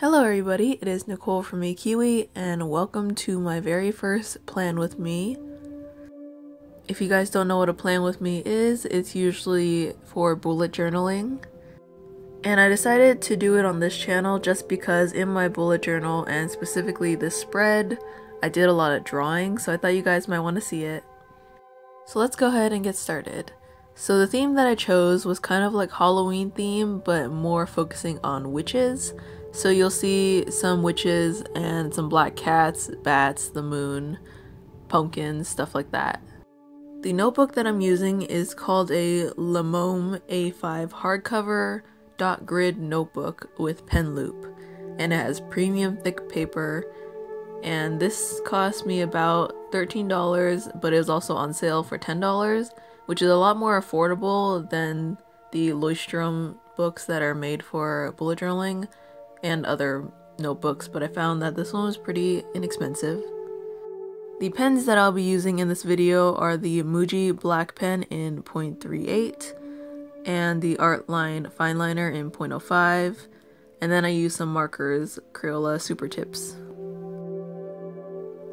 Hello everybody, it is Nicole from iiKiui and welcome to my very first plan with me. If you guys don't know what a plan with me is, it's usually for bullet journaling. And I decided to do it on this channel just because in my bullet journal, and specifically this spread, I did a lot of drawing, so I thought you guys might want to see it. So let's go ahead and get started. So the theme that I chose was kind of like Halloween theme, but more focusing on witches. So you'll see some witches and some black cats, bats, the moon, pumpkins, stuff like that. The notebook that I'm using is called a Lemome A5 hardcover dot grid notebook with pen loop, and it has premium thick paper, and this cost me about $13, but it was also on sale for $10, which is a lot more affordable than the Leuchtturm books that are made for bullet journaling and other notebooks, but I found that this one was pretty inexpensive. The pens that I'll be using in this video are the Muji black pen in 0.38 and the Artline fine liner in 0.05, and then I use some markers, Crayola Super Tips.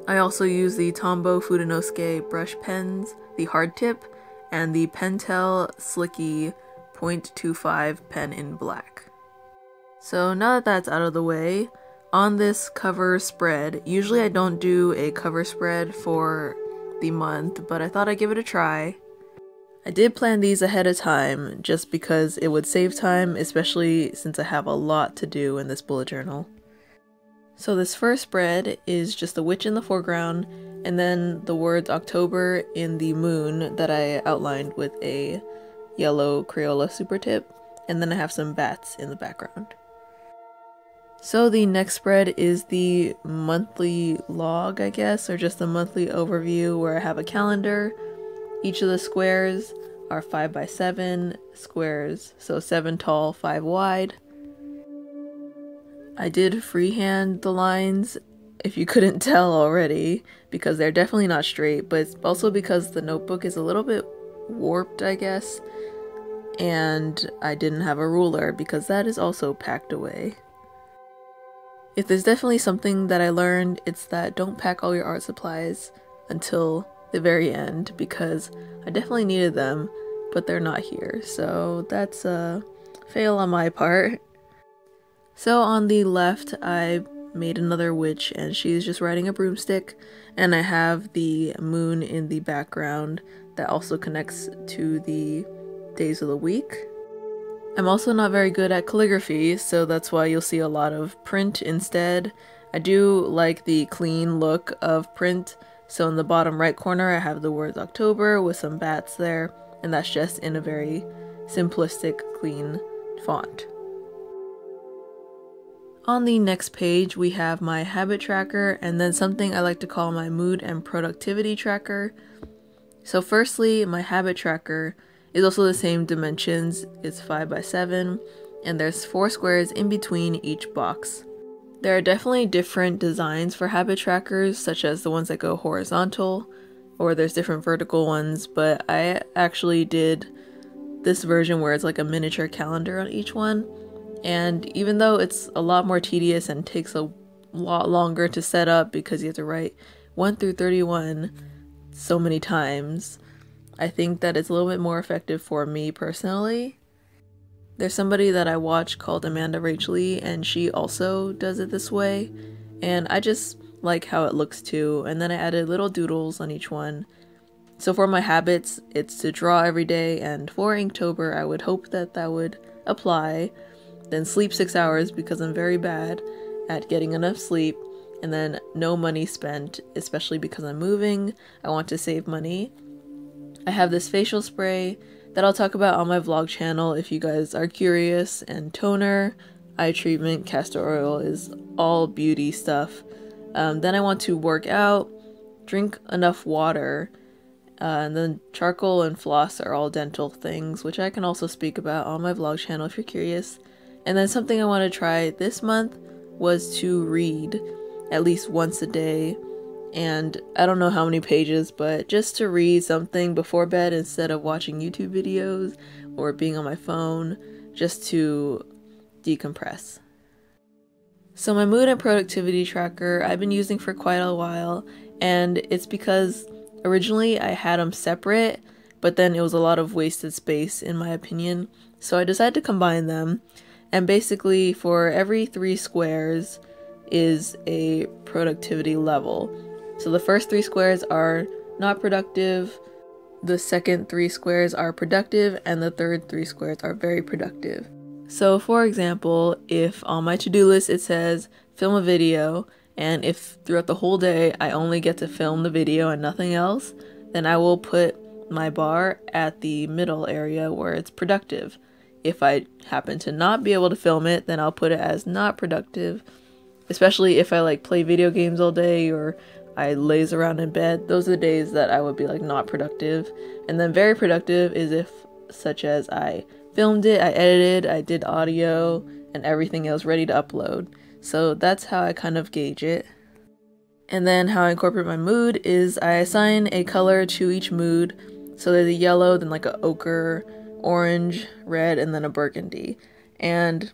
I also use the Tombow Fudenosuke brush pens, the hard tip, and the Pentel Slicky 0.25 pen in black. So now that that's out of the way, on this cover spread, usually I don't do a cover spread for the month, but I thought I'd give it a try. I did plan these ahead of time just because it would save time, especially since I have a lot to do in this bullet journal. So this first spread is just a witch in the foreground, and then the words October in the moon that I outlined with a yellow Crayola Super Tip, and then I have some bats in the background. So the next spread is the monthly log, I guess, or just a monthly overview where I have a calendar. Each of the squares are 5x7 squares, so 7 tall, 5 wide. I did freehand the lines, if you couldn't tell already, because they're definitely not straight, but it's also because the notebook is a little bit warped, I guess, and I didn't have a ruler because that is also packed away. If there's definitely something that I learned, it's that don't pack all your art supplies until the very end, because I definitely needed them, but they're not here, so that's a fail on my part. So on the left, I made another witch, and she's just riding a broomstick, and I have the moon in the background that also connects to the days of the week. I'm also not very good at calligraphy, so that's why you'll see a lot of print instead. I do like the clean look of print, so in the bottom right corner I have the words October with some bats there, and that's just in a very simplistic, clean font. On the next page we have my habit tracker, and then something I like to call my mood and productivity tracker. So firstly, my habit tracker is also the same dimensions, it's 5x7, and there's 4 squares in between each box. There are definitely different designs for habit trackers, such as the ones that go horizontal, or there's different vertical ones, but I actually did this version where it's like a miniature calendar on each one, and even though it's a lot more tedious and takes a lot longer to set up because you have to write 1 through 31 so many times, I think that it's a little bit more effective for me personally. There's somebody that I watch called Amanda Rachel Lee, and she also does it this way, and I just like how it looks too, and then I added little doodles on each one. So for my habits, it's to draw every day, and for Inktober I would hope that that would apply. Then sleep 6 hours because I'm very bad at getting enough sleep, and then no money spent, especially because I'm moving. I want to save money. I have this facial spray that I'll talk about on my vlog channel if you guys are curious, and toner, eye treatment, castor oil is all beauty stuff. Then I want to work out, drink enough water, and then charcoal and floss are all dental things, which I can also speak about on my vlog channel if you're curious. And then something I want to try this month was to read at least once a day. And I don't know how many pages, but just to read something before bed instead of watching YouTube videos or being on my phone, just to decompress. So my mood and productivity tracker I've been using for quite a while, and it's because originally I had them separate, but then it was a lot of wasted space in my opinion. So I decided to combine them, and basically for every 3 squares is a productivity level. So the first 3 squares are not productive, the second 3 squares are productive, and the third 3 squares are very productive. So for example, if on my to-do list it says film a video, and if throughout the whole day I only get to film the video and nothing else, then I will put my bar at the middle area where it's productive. If I happen to not be able to film it, then I'll put it as not productive, especially if I like play video games all day or I laze around in bed. Those are the days that I would be like not productive. And then very productive is if, such as I filmed it, I edited, I did audio, and everything else ready to upload. So that's how I kind of gauge it. And then how I incorporate my mood is I assign a color to each mood. So there's a yellow, then like a ochre, orange, red, and then a burgundy. And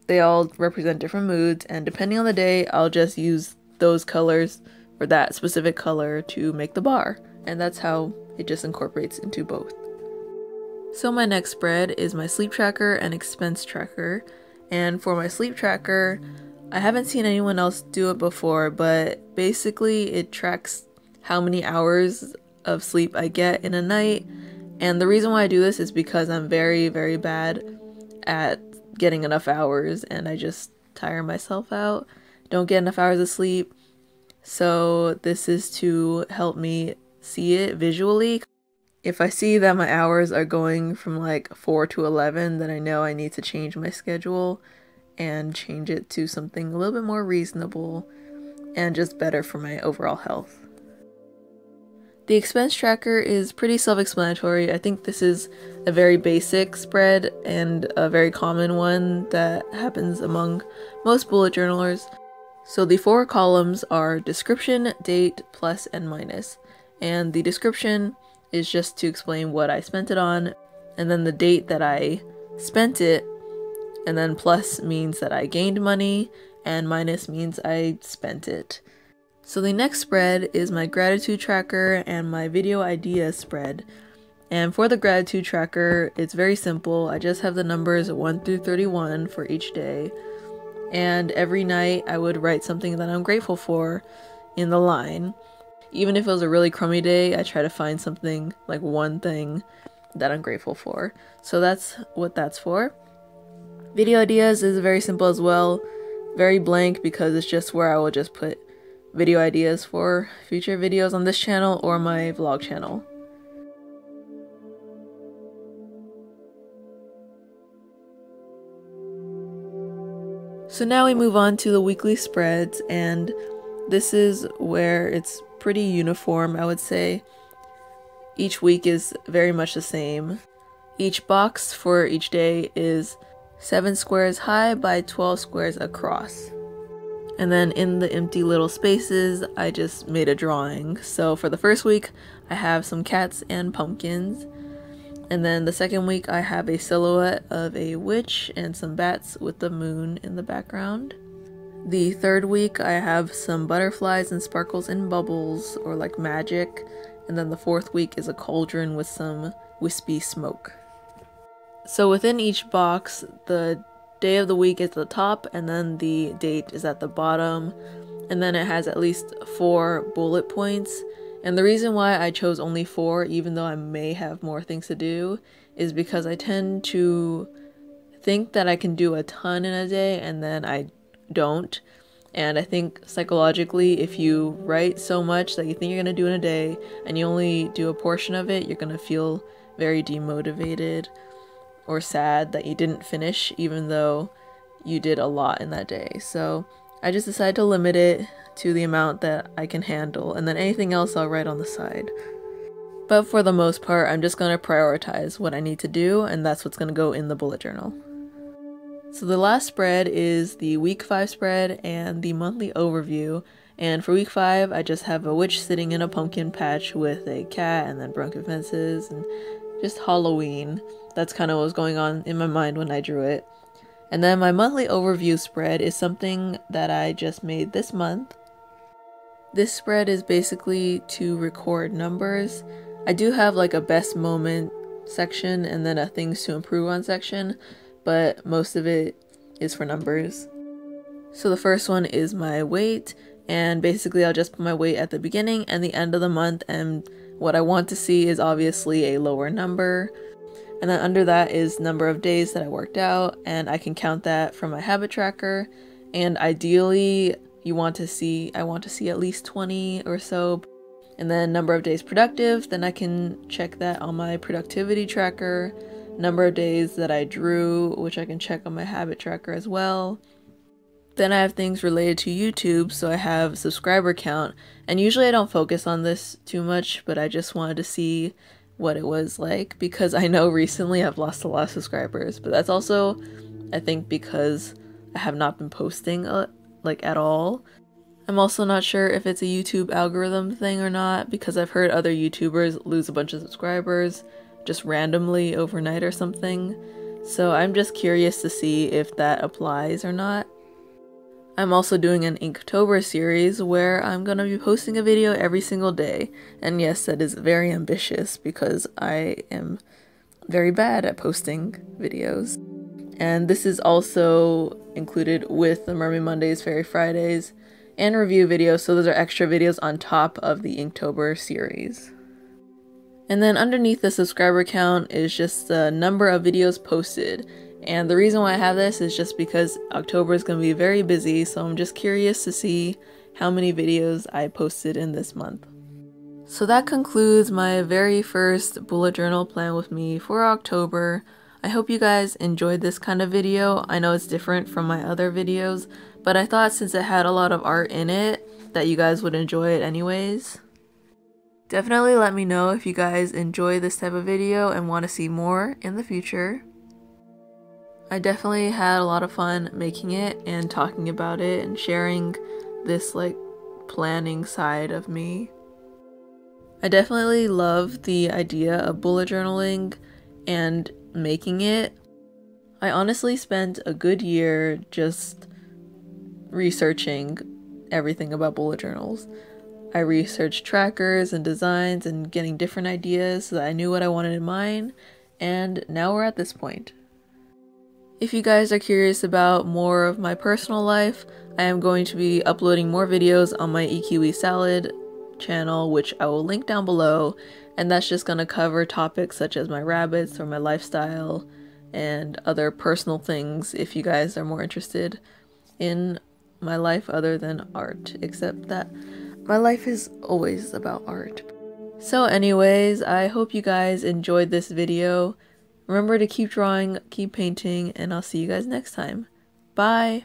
they all represent different moods, and depending on the day, I'll just use those colors or that specific color to make the bar. And that's how it just incorporates into both. So my next spread is my sleep tracker and expense tracker. And for my sleep tracker, I haven't seen anyone else do it before, but basically it tracks how many hours of sleep I get in a night. And the reason why I do this is because I'm very, very bad at getting enough hours, and I just tire myself out. Don't get enough hours of sleep. So this is to help me see it visually. If I see that my hours are going from like 4 to 11, then I know I need to change my schedule and change it to something a little bit more reasonable and just better for my overall health. The expense tracker is pretty self-explanatory. I think this is a very basic spread and a very common one that happens among most bullet journalers. So the 4 columns are description, date, plus, and minus. And the description is just to explain what I spent it on, and then the date that I spent it, and then plus means that I gained money, and minus means I spent it. So the next spread is my gratitude tracker and my video idea spread. And for the gratitude tracker, it's very simple. I just have the numbers 1 through 31 for each day. And every night I would write something that I'm grateful for in the line. Even if it was a really crummy day, I try to find something, like one thing that I'm grateful for. So that's what that's for. Video ideas is very simple as well. Very blank because it's just where I will just put video ideas for future videos on this channel or my vlog channel. So now we move on to the weekly spreads, and this is where it's pretty uniform, I would say. Each week is very much the same. Each box for each day is 7 squares high by 12 squares across. And then in the empty little spaces, I just made a drawing. So for the first week, I have some cats and pumpkins. And then the second week, I have a silhouette of a witch and some bats with the moon in the background. The third week, I have some butterflies and sparkles and bubbles, or like magic. And then the fourth week is a cauldron with some wispy smoke. So within each box, the day of the week is at the top, and then the date is at the bottom. And then it has at least 4 bullet points. And the reason why I chose only 4, even though I may have more things to do, is because I tend to think that I can do a ton in a day, and then I don't. And I think psychologically, if you write so much that you think you're going to do in a day, and you only do a portion of it, you're going to feel very demotivated or sad that you didn't finish, even though you did a lot in that day. So I just decided to limit it to the amount that I can handle, and then anything else I'll write on the side. But for the most part, I'm just going to prioritize what I need to do, and that's what's going to go in the bullet journal. So the last spread is the week 5 spread and the monthly overview. And for week 5, I just have a witch sitting in a pumpkin patch with a cat, and then broken fences, and just Halloween. That's kind of what was going on in my mind when I drew it. And then my monthly overview spread is something that I just made this month. This spread is basically to record numbers. I do have like a best moment section and then a things to improve on section, but most of it is for numbers. So the first one is my weight, and basically I'll just put my weight at the beginning and the end of the month, and what I want to see is obviously a lower number. And then under that is number of days that I worked out, and I can count that from my habit tracker. And ideally I want to see at least 20 or so. And then number of days productive, then I can check that on my productivity tracker. Number of days that I drew, which I can check on my habit tracker as well. Then I have things related to YouTube, so I have subscriber count. And usually I don't focus on this too much, but I just wanted to see what it was like, because I know recently I've lost a lot of subscribers, but that's also, I think, because I have not been posting like at all. I'm also not sure if it's a YouTube algorithm thing or not, because I've heard other YouTubers lose a bunch of subscribers just randomly overnight or something. So I'm just curious to see if that applies or not. I'm also doing an Inktober series where I'm gonna be posting a video every single day. And yes, that is very ambitious because I am very bad at posting videos. And this is also included with the Mermaid Mondays, Fairy Fridays, and review videos, so those are extra videos on top of the Inktober series. And then underneath the subscriber count is just the number of videos posted. And the reason why I have this is just because October is going to be very busy, so I'm just curious to see how many videos I posted in this month. So that concludes my very first bullet journal plan with me for October. I hope you guys enjoyed this kind of video. I know it's different from my other videos, but I thought since it had a lot of art in it that you guys would enjoy it anyways. Definitely let me know if you guys enjoy this type of video and want to see more in the future. I definitely had a lot of fun making it and talking about it and sharing this like planning side of me. I definitely love the idea of bullet journaling and making it. I honestly spent a good year just researching everything about bullet journals. I researched trackers and designs and getting different ideas so that I knew what I wanted in mine, and now we're at this point. If you guys are curious about more of my personal life, I am going to be uploading more videos on my iiKiui salad channel, which I will link down below, and that's just going to cover topics such as my rabbits or my lifestyle and other personal things if you guys are more interested in my life other than art, except that my life is always about art. So anyways, I hope you guys enjoyed this video. Remember to keep drawing, keep painting, and I'll see you guys next time. Bye!